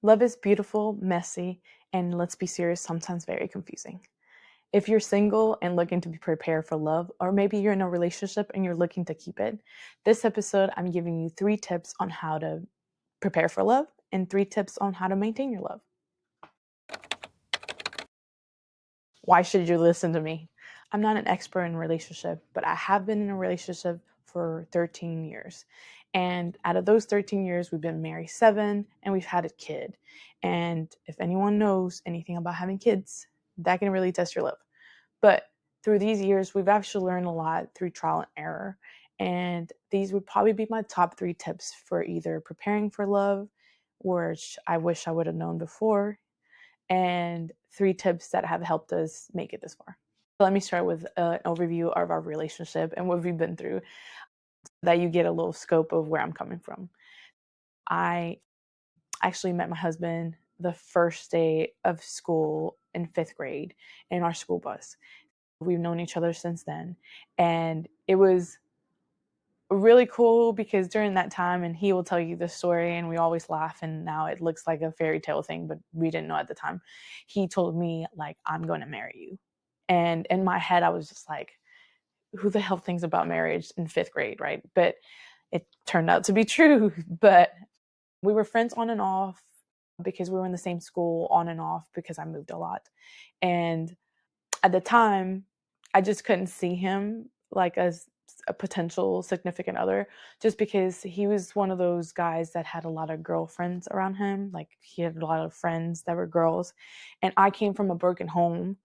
Love is beautiful, messy, and let's be serious, sometimes very confusing. If you're single and looking to be prepared for love, or maybe you're in a relationship and you're looking to keep it, this episode I'm giving you 3 tips on how to prepare for love and 3 tips on how to maintain your love. Why should you listen to me? I'm not an expert in relationship, but I have been in a relationship for 13 years. And out of those 13 years, we've been married 7 and we've had a kid. And if anyone knows anything about having kids, that can really test your love. But through these years, we've actually learned a lot through trial and error. And these would probably be my top 3 tips for either preparing for love, which I wish I would have known before, and 3 tips that have helped us make it this far. So let me start with an overview of our relationship and what we've been through so that you get a little scope of where I'm coming from. I actually met my husband the first day of school in 5th grade in our school bus. We've known each other since then. And it was really cool because during that time, and he will tell you this story, and we always laugh, and now it looks like a fairy tale thing, but we didn't know at the time. He told me, like, I'm going to marry you. And in my head, I was just like, who the hell thinks about marriage in 5th grade, right? But it turned out to be true. But we were friends on and off because we were in the same school, on and off because I moved a lot. And at the time, I just couldn't see him like as a potential significant other, just because he was one of those guys that had a lot of girlfriends around him. Like, he had a lot of friends that were girls. And I came from a broken home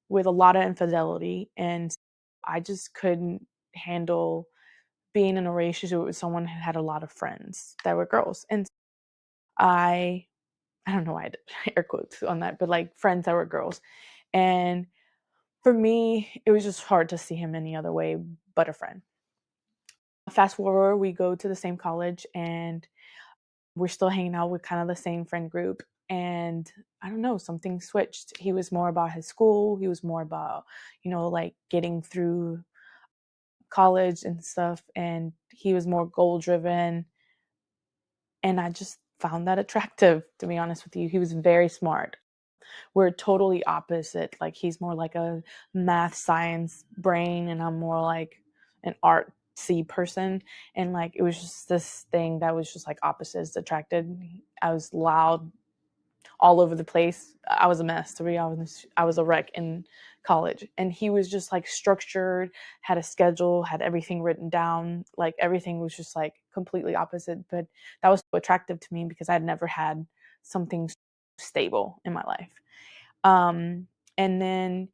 with a lot of infidelity. And I just couldn't handle being in a relationship with someone who had a lot of friends that were girls. And I, I don't know why I did air quotes on that, but like friends that were girls. And for me, it was just hard to see him any other way but a friend. Fast forward, we go to the same college and we're still hanging out with kind of the same friend group. And I don't know, something switched. He was more about his school, he was more about, like getting through college and stuff. And he was more goal driven. And I just found that attractive, to be honest with you. He was very smart. We're totally opposite. Like, he's more like a math science brain and I'm more like an artsy person. And like, it was just this thing that was just like opposites attracted. I was loud, all over the place. I was a mess, to be honest. I was a wreck in college. And he was just like structured, had a schedule, had everything written down. Like, everything was just like completely opposite. But that was so attractive to me because I'd never had something stable in my life. And then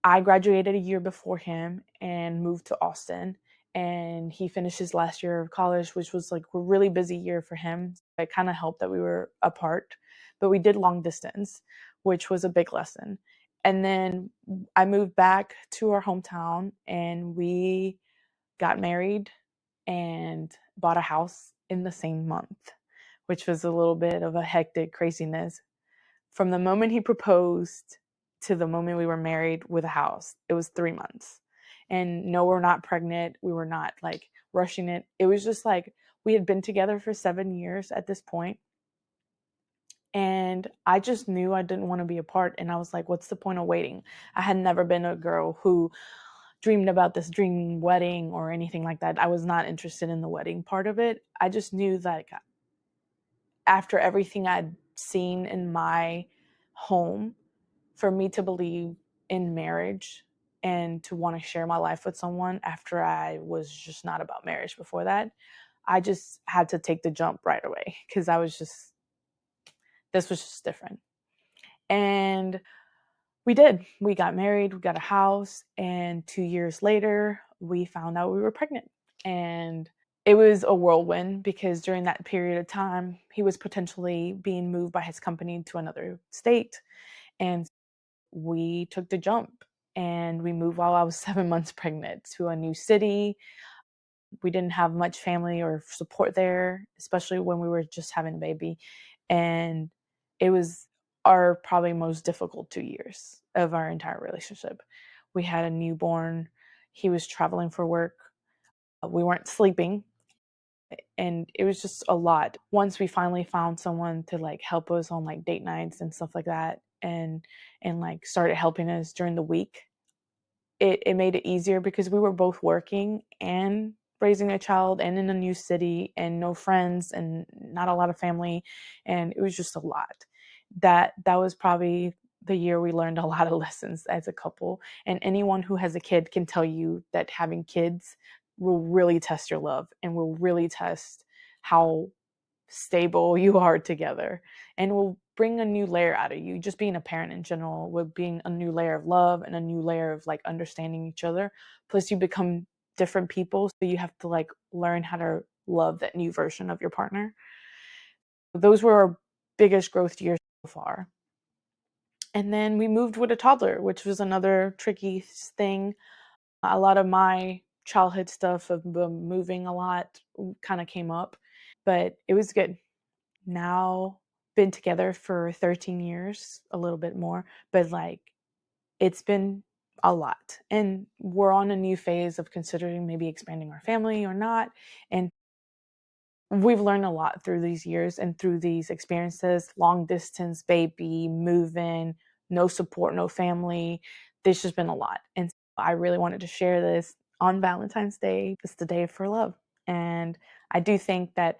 I graduated a year before him and moved to Austin. And he finished his last year of college, which was like a really busy year for him. It kind of helped that we were apart, but we did long distance, which was a big lesson. And then I moved back to our hometown and we got married and bought a house in the same month, which was a little bit of a hectic craziness. From the moment he proposed to the moment we were married with a house, it was 3 months. And no, we're not pregnant. We were not like rushing it. It was just like we had been together for 7 years at this point. And I just knew I didn't want to be apart. And I was like, what's the point of waiting? I had never been a girl who dreamed about this dream wedding or anything like that. I was not interested in the wedding part of it. I just knew that after everything I'd seen in my home, for me to believe in marriage and to want to share my life with someone after I was just not about marriage before that, I just had to take the jump right away because this was just different. And we did. We got married, we got a house, and 2 years later, we found out we were pregnant. And it was a whirlwind because during that period of time, he was potentially being moved by his company to another state. And we took the jump and we moved while I was 7 months pregnant to a new city. We didn't have much family or support there, especially when we were just having a baby. And it was our probably most difficult 2 years of our entire relationship. We had a newborn. He was traveling for work. We weren't sleeping. and it was just a lot. Once we finally found someone to like help us on like date nights and stuff like that, and like started helping us during the week, it made it easier because we were both working and raising a child and in a new city and no friends and not a lot of family, and it was just a lot. That was probably the year we learned a lot of lessons as a couple, and anyone who has a kid can tell you that having kids will really test your love and will really test how stable you are together, and will bring a new layer out of you. Just being a parent in general will bring a new layer of love and a new layer of like understanding each other. Plus you become different people, so you have to like learn how to love that new version of your partner. Those were our biggest growth years so far. And then we moved with a toddler, which was another tricky thing. A lot of my childhood stuff of moving a lot kind of came up, but it was good. Now been together for 13 years, a little bit more, but like it's been a lot. And we're on a new phase of considering maybe expanding our family or not. And we've learned a lot through these years and through these experiences. Long distance, baby, moving, no support, no family. There's just been a lot. And so I really wanted to share this on Valentine's Day. It's the day for love. And I do think that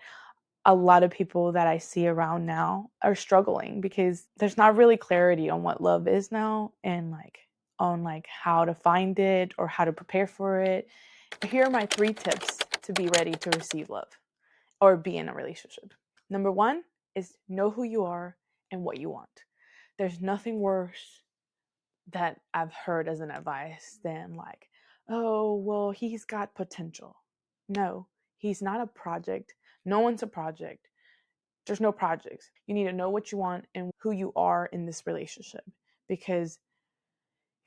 a lot of people that I see around now are struggling because there's not really clarity on what love is now, and like on like how to find it or how to prepare for it. Here are my 3 tips to be ready to receive love or be in a relationship. Number 1 is know who you are and what you want. There's nothing worse that I've heard as an advice than like, oh, well, he's got potential. No, he's not a project. No one's a project. There's no projects. You need to know what you want and who you are in this relationship. Because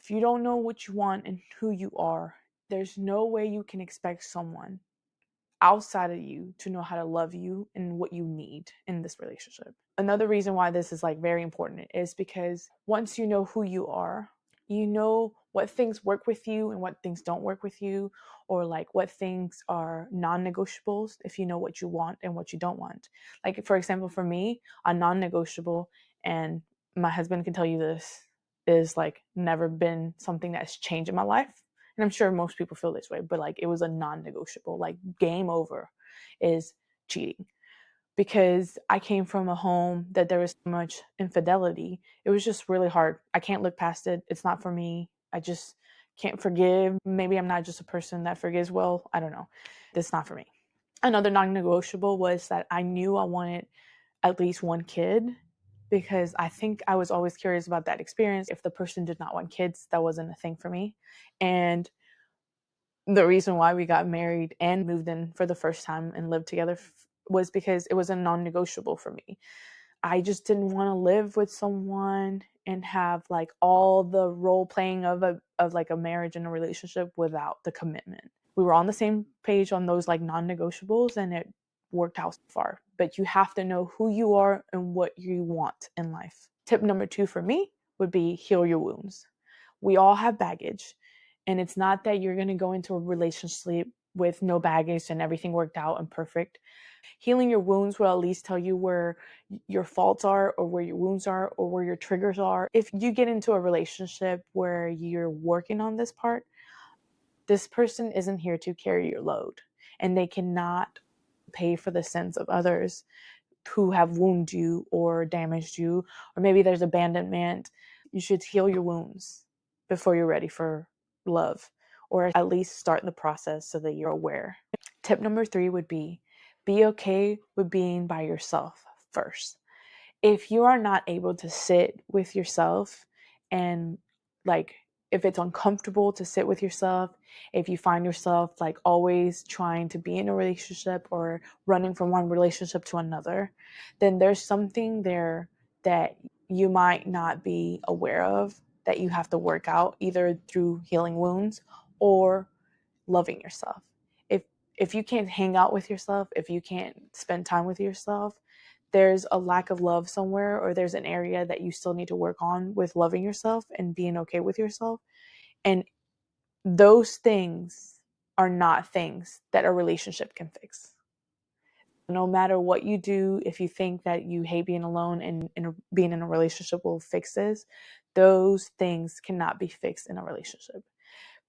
if you don't know what you want and who you are, there's no way you can expect someone outside of you to know how to love you and what you need in this relationship. Another reason why this is like very important is because once you know who you are, you know what things work with you and what things don't work with you, or like what things are non-negotiables if you know what you want and what you don't want. Like for example, for me, a non-negotiable, and my husband can tell you this, is like never been something that's changed in my life, and I'm sure most people feel this way, but like it was a non-negotiable, like game over, is cheating. Because I came from a home that there was so much infidelity. It was just really hard. I can't look past it. It's not for me. I just can't forgive. Maybe I'm not just a person that forgives well. I don't know. It's not for me. Another non-negotiable was that I knew I wanted at least one kid, because I think I was always curious about that experience. If the person did not want kids, that wasn't a thing for me. And the reason why we got married and moved in for the first time and lived together was because it was a non-negotiable for me. I just didn't want to live with someone and have like all the role playing of like a marriage and a relationship without the commitment. We were on the same page on those like non-negotiables, and it worked out so far. But you have to know who you are and what you want in life. Tip number 2 for me would be heal your wounds. We all have baggage, and it's not that you're going to go into a relationship with no baggage and everything worked out and perfect. Healing your wounds will at least tell you where your faults are, or where your wounds are, or where your triggers are. If you get into a relationship where you're working on this part, this person isn't here to carry your load, and they cannot pay for the sins of others who have wounded you or damaged you, or maybe there's abandonment. You should heal your wounds before you're ready for love, or at least start the process so that you're aware. Tip number 3 would be okay with being by yourself first. If you are not able to sit with yourself, and like if it's uncomfortable to sit with yourself, if you find yourself like always trying to be in a relationship or running from one relationship to another, then there's something there that you might not be aware of, that you have to work out either through healing wounds or loving yourself. If you can't hang out with yourself, if you can't spend time with yourself, there's a lack of love somewhere, or there's an area that you still need to work on with loving yourself and being okay with yourself. And those things are not things that a relationship can fix. No matter what you do, if you think that you hate being alone and being in a relationship will fix this, those things cannot be fixed in a relationship.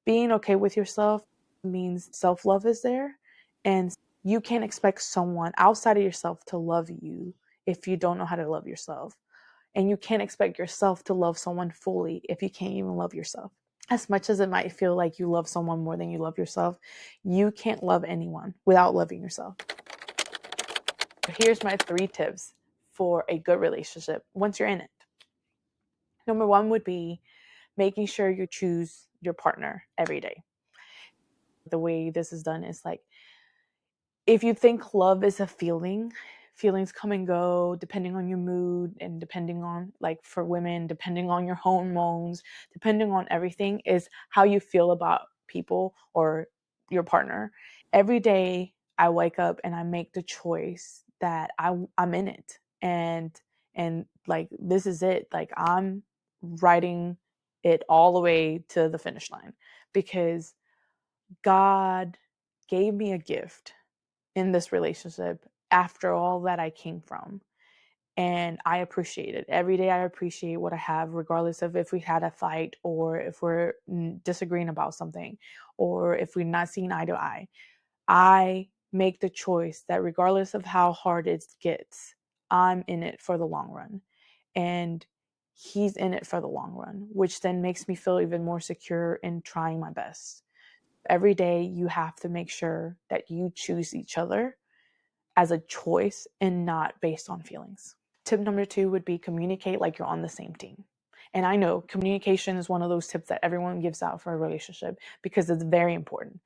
Being okay with yourself means self-love is there, and you can't expect someone outside of yourself to love you if you don't know how to love yourself. And you can't expect yourself to love someone fully if you can't even love yourself. As much as it might feel like you love someone more than you love yourself, you can't love anyone without loving yourself. Here's my 3 tips for a good relationship once you're in it. Number 1 would be making sure you choose your partner every day. The way this is done is like, if you think love is a feeling, feelings come and go depending on your mood and depending on, like for women, depending on your hormones, depending on everything, is how you feel about people or your partner. Every day I wake up and I make the choice that I'm in it, and like this is it. Like I'm writing it all the way to the finish line because God gave me a gift in this relationship after all that I came from. And I appreciate it. Every day I appreciate what I have, regardless of if we had a fight or if we're disagreeing about something or if we're not seeing eye to eye. I make the choice that regardless of how hard it gets, I'm in it for the long run. And he's in it for the long run, which then makes me feel even more secure in trying my best. Every day you have to make sure that you choose each other as a choice and not based on feelings. Tip number 2 would be communicate like you're on the same team. And I know communication is one of those tips that everyone gives out for a relationship because it's very important.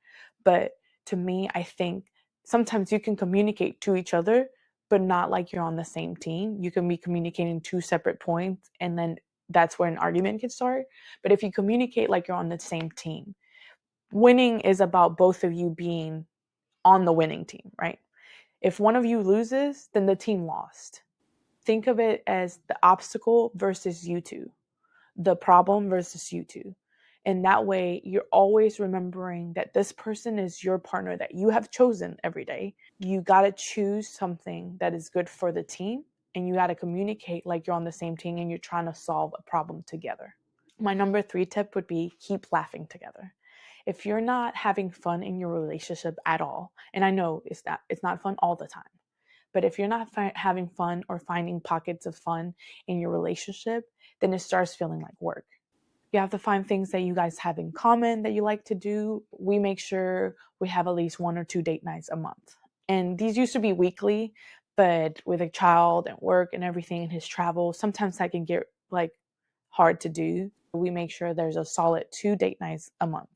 But to me, I think sometimes you can communicate to each other, but not like you're on the same team. You can be communicating 2 separate points, and then that's where an argument can start. But if you communicate like you're on the same team, winning is about both of you being on the winning team, right? If one of you loses, then the team lost. Think of it as the obstacle versus you two, the problem versus you two. And that way, you're always remembering that this person is your partner that you have chosen every day. You got to choose something that is good for the team, and you got to communicate like you're on the same team and you're trying to solve a problem together. My number 3 tip would be keep laughing together. If you're not having fun in your relationship at all, and I know it's not fun all the time, but if you're not having fun or finding pockets of fun in your relationship, then it starts feeling like work. You have to find things that you guys have in common that you like to do. We make sure we have at least 1 or 2 date nights a month. And these used to be weekly, but with a child and work and everything and his travel, sometimes that can get like hard to do. We make sure there's a solid 2 date nights a month.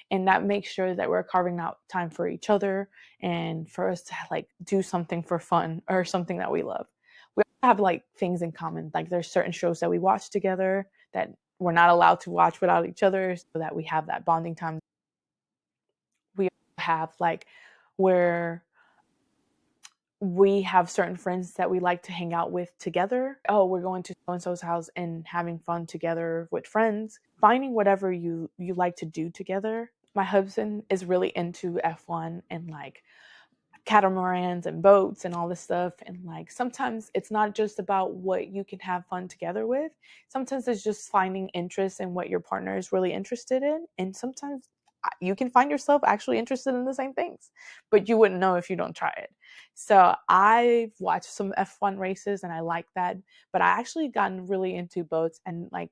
And that makes sure that we're carving out time for each other and for us to like do something for fun or something that we love. We have like things in common. Like there's certain shows that we watch together that we're not allowed to watch without each other, so that we have that bonding time. We have like where we have certain friends that we like to hang out with together. Oh, we're going to so and so's house and having fun together with friends. Finding whatever you like to do together. My husband is really into F1 and like catamarans and boats and all this stuff. And like sometimes it's not just about what you can have fun together with. Sometimes it's just finding interest in what your partner is really interested in. And sometimes you can find yourself actually interested in the same things, but you wouldn't know if you don't try it. So I've watched some F1 races and I like that, but I actually gotten really into boats and like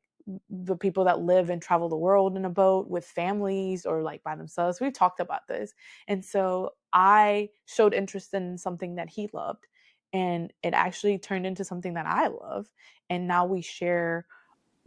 the people that live and travel the world in a boat with families or like by themselves. We've talked about this. And so I showed interest in something that he loved, and it actually turned into something that I love. And now we share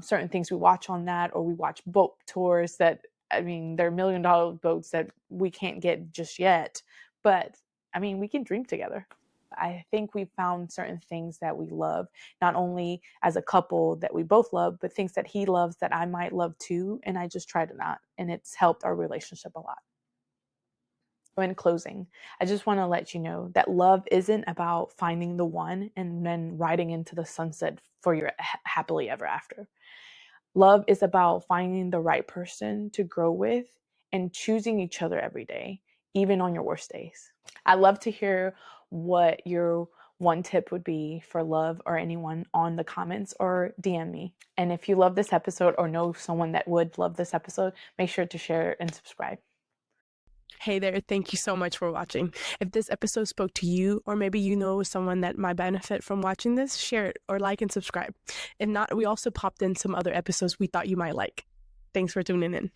certain things we watch on that, or we watch boat tours that, I mean, they're $1 million boats that we can't get just yet. But I mean, we can dream together. I think we found certain things that we love, not only as a couple that we both love, but things that he loves that I might love too. And I just tried it out, and it's helped our relationship a lot. So in closing, I just want to let you know that love isn't about finding the one and then riding into the sunset for your happily ever after. Love is about finding the right person to grow with and choosing each other every day, even on your worst days. I love to hear what your one tip would be for love or anyone on the comments or DM me. And if you love this episode or know someone that would love this episode, make sure to share and subscribe. Hey there, thank you so much for watching. If this episode spoke to you, or maybe you know someone that might benefit from watching this, share it or like and subscribe. If not, we also popped in some other episodes we thought you might like. Thanks for tuning in.